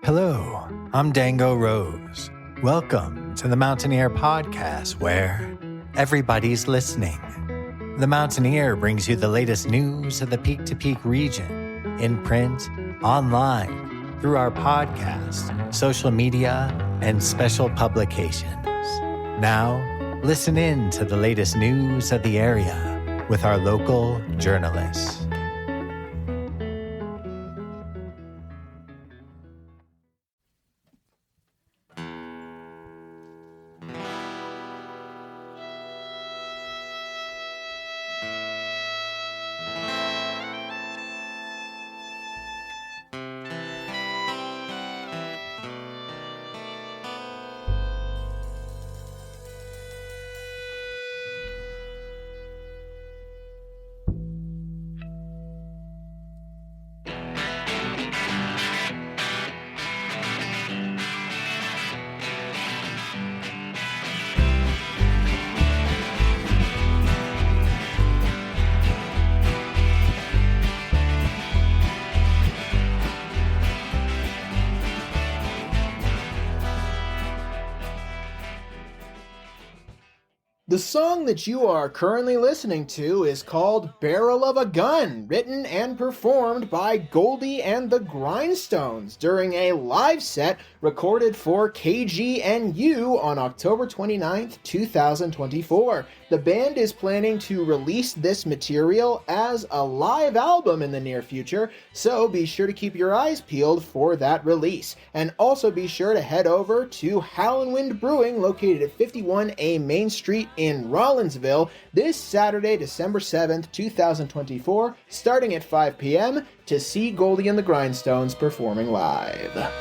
Hello, I'm Dango Rose. Welcome to the Mountaineer Podcast, where everybody's listening. The Mountaineer brings you the latest news of the Peak to Peak region, in print, online, through our podcast, social media, and special publications. Now, listen in to the latest news of the area with our local journalists. The song that you are currently listening to is called Barrel of a Gun, written and performed by Goldie and the Grindstones during a live set recorded for KGNU on October 29th, 2024. The band is planning to release this material as a live album in the near future, so be sure to keep your eyes peeled for that release. And also be sure to head over to Howlin' Wind Brewing, located at 51A Main Street in Rollinsville, this Saturday, December 7th, 2024, starting at 5 p.m. to see Goldie and the Grindstones performing live.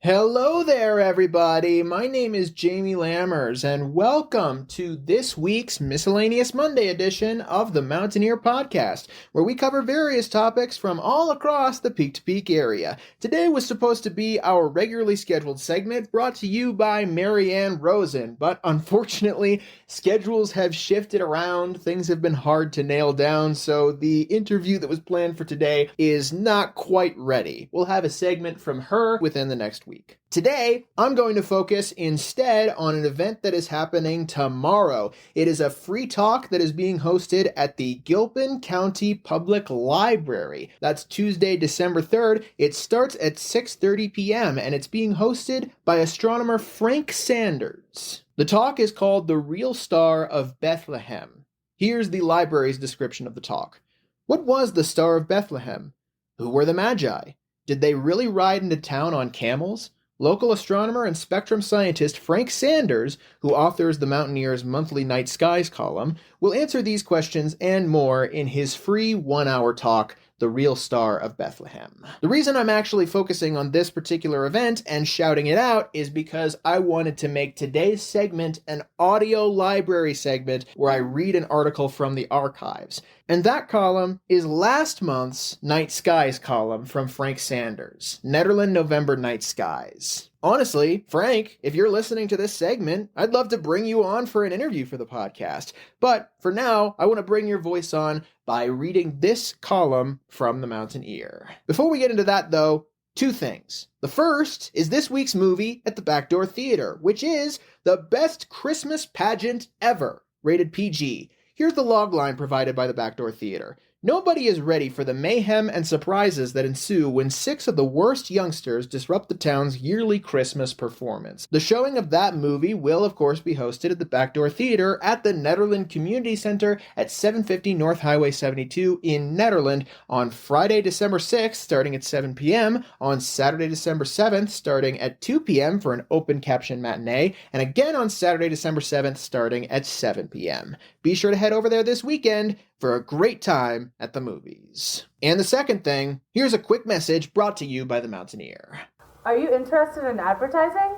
Hello there, everybody. My name is Jamie Lammers, and welcome to this week's Miscellaneous Monday edition of the Mountaineer Podcast, where we cover various topics from all across the Peak to Peak area. Today was supposed to be our regularly scheduled segment brought to you by Marianne Rosen, but unfortunately, schedules have shifted around. Things have been hard to nail down, so the interview that was planned for today is not quite ready. We'll have a segment from her within the next week. Today, I'm going to focus instead on an event that is happening tomorrow. It is a free talk that is being hosted at the Gilpin County Public Library. That's Tuesday, December 3rd. It starts at 6:30 p.m. and it's being hosted by astronomer Frank Sanders. The talk is called The Real Star of Bethlehem. Here's the library's description of the talk. What was the Star of Bethlehem? Who were the Magi? Did they really ride into town on camels? Local astronomer and spectrum scientist Frank Sanders, who authors the Mountaineer's monthly Night Skies column, will answer these questions and more in his free one-hour talk, The Real Star of Bethlehem. The reason I'm actually focusing on this particular event and shouting it out is because I wanted to make today's segment an audio library segment where I read an article from the archives. And that column is last month's Night Skies column from Frank Sanders, Nederland November Night Skies. Honestly, Frank, if you're listening to this segment, I'd love to bring you on for an interview for the podcast. But for now, I want to bring your voice on by reading this column from the Mountaineer. Before we get into that, though, two things. The first is this week's movie at the Backdoor Theater, which is the best Christmas pageant ever, rated PG. Here's the logline provided by the Backdoor Theater. Nobody is ready for the mayhem and surprises that ensue when 6 of the worst youngsters disrupt the town's yearly Christmas performance. The showing of that movie will, of course, be hosted at the Backdoor Theater at the Nederland Community Center at 750 North Highway 72 in Nederland on Friday, December 6th, starting at 7 p.m., on Saturday, December 7th, starting at 2 p.m. for an open caption matinee, and again on Saturday, December 7th, starting at 7 p.m. Be sure to head over there this weekend for a great time at the movies. And the second thing, here's a quick message brought to you by the Mountaineer. Are you interested in advertising?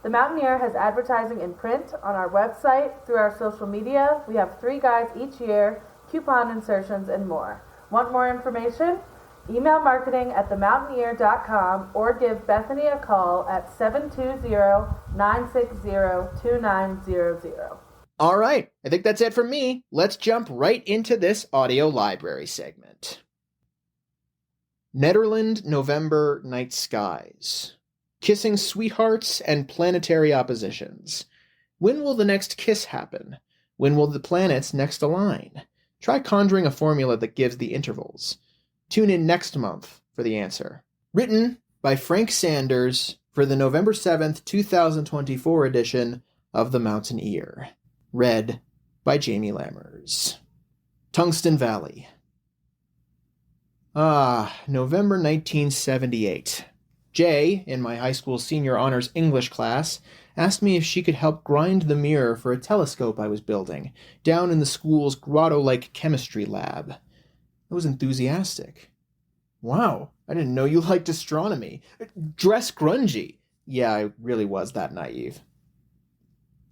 The Mountaineer has advertising in print, on our website, through our social media. We have 3 guides each year, coupon insertions, and more. Want more information? Email marketing@themountaineer.com or give Bethany a call at 720-960-2900. All right, I think that's it from me. Let's jump right into this audio library segment. Nederland, November Night Skies. Kissing sweethearts and planetary oppositions. When will the next kiss happen? When will the planets next align? Try conjuring a formula that gives the intervals. Tune in next month for the answer. Written by Frank Sanders for the November 7th, 2024 edition of The Mountaineer. Read by Jamie Lammers. Tungsten Valley. November 1978. Jay, in my high school senior honors English class, asked me if she could help grind the mirror for a telescope I was building, down in the school's grotto-like chemistry lab. I was enthusiastic. Wow, I didn't know you liked astronomy. Dress grungy. Yeah, I really was that naive.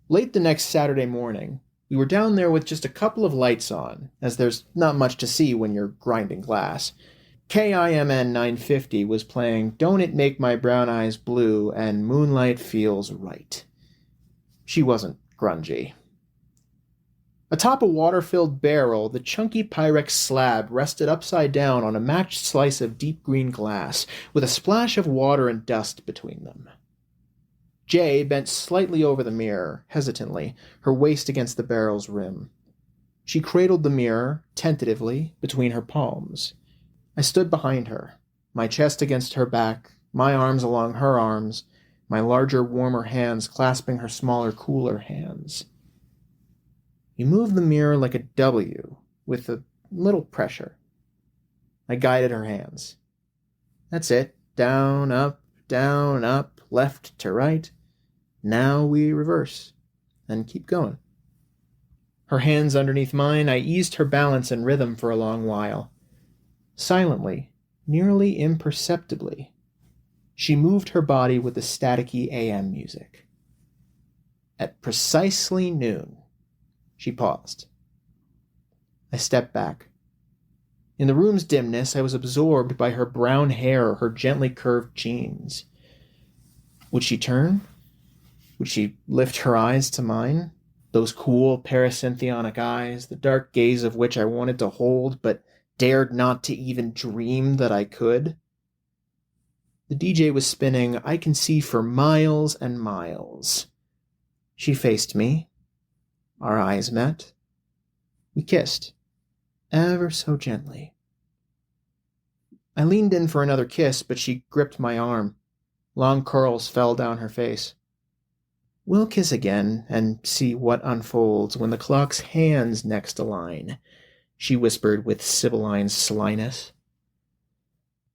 Late the next Saturday morning, we were down there with just a couple of lights on, as there's not much to see when you're grinding glass. KIMN 950 was playing Don't It Make My Brown Eyes Blue and Moonlight Feels Right. She wasn't grungy. Atop a water-filled barrel, the chunky Pyrex slab rested upside down on a matched slice of deep green glass, with a splash of water and dust between them. Jay bent slightly over the mirror, hesitantly, her waist against the barrel's rim. She cradled the mirror, tentatively, between her palms. I stood behind her, my chest against her back, my arms along her arms, my larger, warmer hands clasping her smaller, cooler hands. You move the mirror like a W, with a little pressure. I guided her hands. That's it. Down, up, left to right. Now we reverse, and keep going. Her hands underneath mine, I eased her balance and rhythm for a long while. Silently, nearly imperceptibly, she moved her body with the staticky AM music. At precisely noon, she paused. I stepped back. In the room's dimness, I was absorbed by her brown hair, her gently curved jeans. Would she turn? Would she lift her eyes to mine? Those cool, parasynthionic eyes, the dark gaze of which I wanted to hold, but dared not to even dream that I could. The DJ was spinning I Can See for Miles and Miles. She faced me. Our eyes met. We kissed, ever so gently. I leaned in for another kiss, but she gripped my arm. Long curls fell down her face. We'll kiss again and see what unfolds when the clock's hands next align, she whispered with sibylline slyness.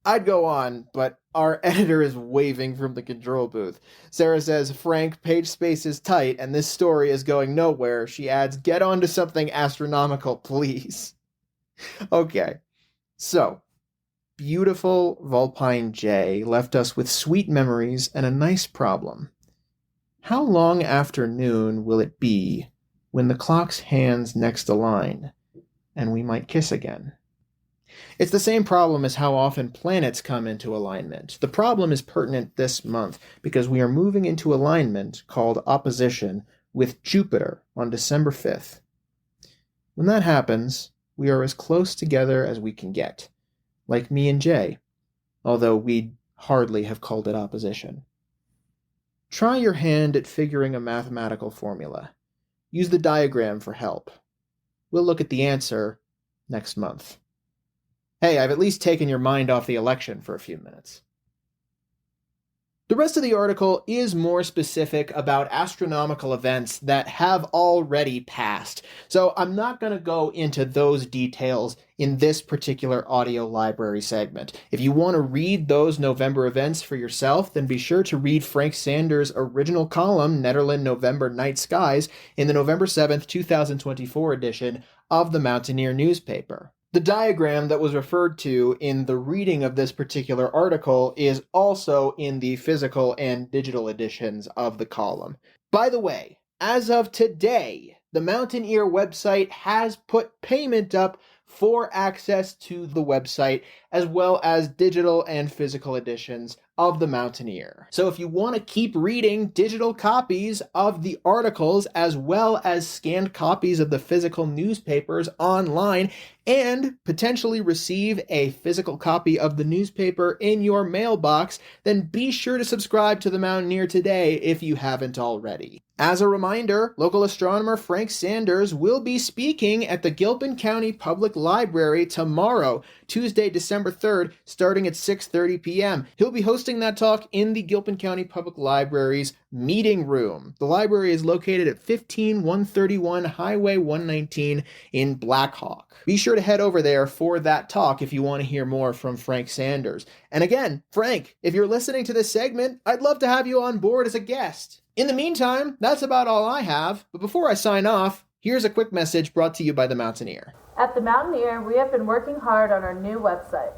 I'd go on, but our editor is waving from the control booth. Sarah says, Frank, page space is tight, and this story is going nowhere. She adds, get on to something astronomical, please. Okay, so, beautiful Vulpine J left us with sweet memories and a nice problem. How long after noon will it be when the clock's hands next align, and we might kiss again? It's the same problem as how often planets come into alignment. The problem is pertinent this month because we are moving into alignment called opposition with Jupiter on December 5th. When that happens, we are as close together as we can get, like me and Jay, although we'd hardly have called it opposition. Try your hand at figuring a mathematical formula. Use the diagram for help. We'll look at the answer next month. Hey, I've at least taken your mind off the election for a few minutes. The rest of the article is more specific about astronomical events that have already passed, so I'm not going to go into those details in this particular audio library segment. If you want to read those November events for yourself, then be sure to read Frank Sanders' original column, Nederland November Night Skies, in the November 7th, 2024 edition of the Mountaineer newspaper. The diagram that was referred to in the reading of this particular article is also in the physical and digital editions of the column. By the way, as of today, the Mountaineer website has put payment up for access to the website as well as digital and physical editions of the Mountaineer. So if you want to keep reading digital copies of the articles as well as scanned copies of the physical newspapers online and potentially receive a physical copy of the newspaper in your mailbox, then be sure to subscribe to the Mountaineer today if you haven't already. As a reminder, local astronomer Frank Sanders will be speaking at the Gilpin County Public Library tomorrow, Tuesday, December 3rd, starting at 6:30 p.m. He'll be hosting that talk in the Gilpin County Public Library's meeting room. The library is located at 15131 Highway 119 in Blackhawk. Be sure to head over there for that talk if you want to hear more from Frank Sanders. And again, Frank, if you're listening to this segment, I'd love to have you on board as a guest. In the meantime, that's about all I have. But before I sign off, here's a quick message brought to you by the Mountaineer. At the Mountaineer, we have been working hard on our new website.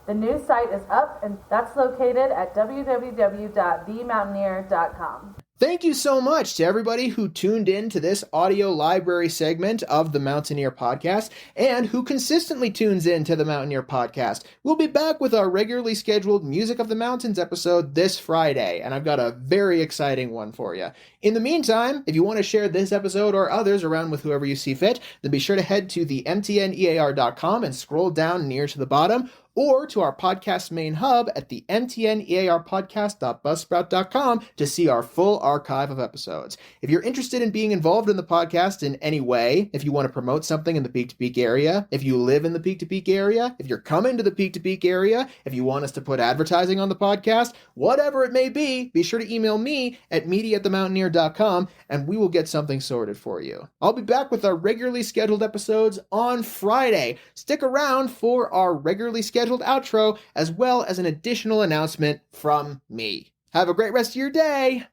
The new site is up, and that's located at www.themountaineer.com. Thank you so much to everybody who tuned in to this audio library segment of the Mountaineer podcast and who consistently tunes in to the Mountaineer podcast. We'll be back with our regularly scheduled Music of the Mountains episode this Friday, and I've got a very exciting one for you. In the meantime, if you want to share this episode or others around with whoever you see fit, then be sure to head to the mtnear.com and scroll down near to the bottom, or to our podcast main hub at the mtnearpodcast.buzzsprout.com to see our full archive of episodes. If you're interested in being involved in the podcast in any way, if you want to promote something in the Peak to Peak area, if you live in the Peak to Peak area, if you're coming to the Peak to Peak area, if you want us to put advertising on the podcast, whatever it may be sure to email me at media@themountaineer.com and we will get something sorted for you. I'll be back with our regularly scheduled episodes on Friday. Stick around for our regularly scheduled outro, as well as an additional announcement from me. Have a great rest of your day.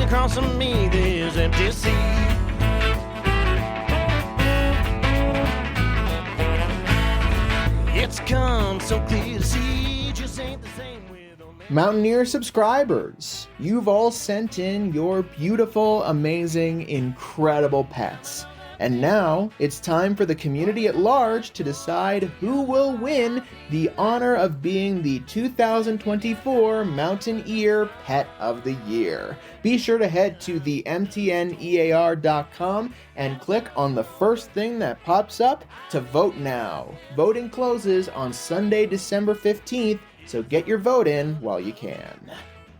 Across from me there's empty sea. It's come so clear to see, just ain't the same with Mountaineer subscribers, you've all sent in your beautiful, amazing, incredible pets. And now it's time for the community at large to decide who will win the honor of being the 2024 Mountaineer Pet of the Year. Be sure to head to the mtnear.com and click on the first thing that pops up to vote now. Voting closes on Sunday, December 15th, so get your vote in while you can.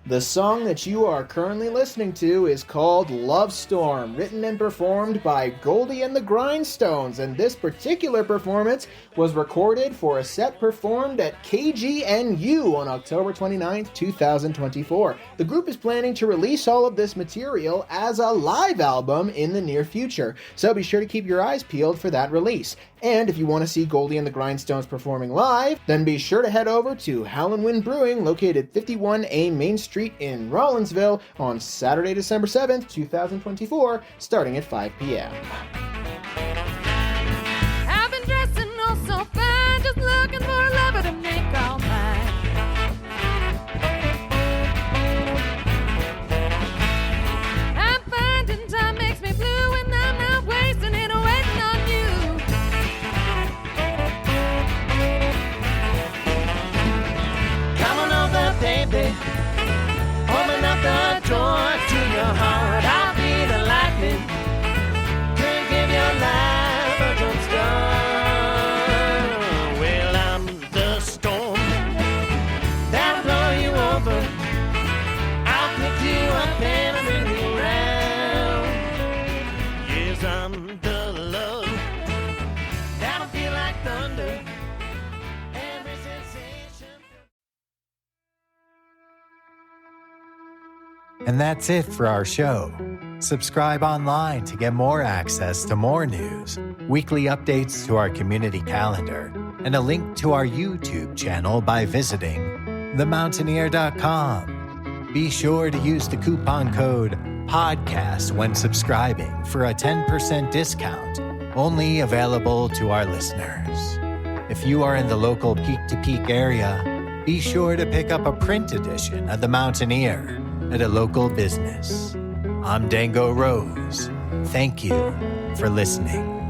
The song that you are currently listening to is called Love Storm, written and performed by Goldie and the Grindstones, and this particular performance was recorded for a set performed at KGNU on October 29th, 2024. The group is planning to release all of this material as a live album in the near future, so be sure to keep your eyes peeled for that release. And if you want to see Goldie and the Grindstones performing live, then be sure to head over to Howlin' Wind Brewing, located 51A Main Street in Rollinsville on Saturday, December 7th, 2024, starting at 5 p.m. I've been dressing all so fine, just looking for a lover to make all mine. I'm finding time makes me blue, and I'm not wasting it waiting on you. Come on over, baby. Open up the door to your heart. I'll be the lightning. Could give your life a jump start. Well, I'm the storm that'll blow you over. I'll pick you up and bring you around. Yes, I'm the love that'll feel like thunder. Every sensation. And that's it for our show. Subscribe online to get more access to more news, weekly updates to our community calendar, and a link to our YouTube channel by visiting themountaineer.com. Be sure to use the coupon code podcast when subscribing for a 10% discount, only available to our listeners. If you are in the local Peak to Peak area, be sure to pick up a print edition of The Mountaineer at a local business. I'm Dango Rose. Thank you for listening.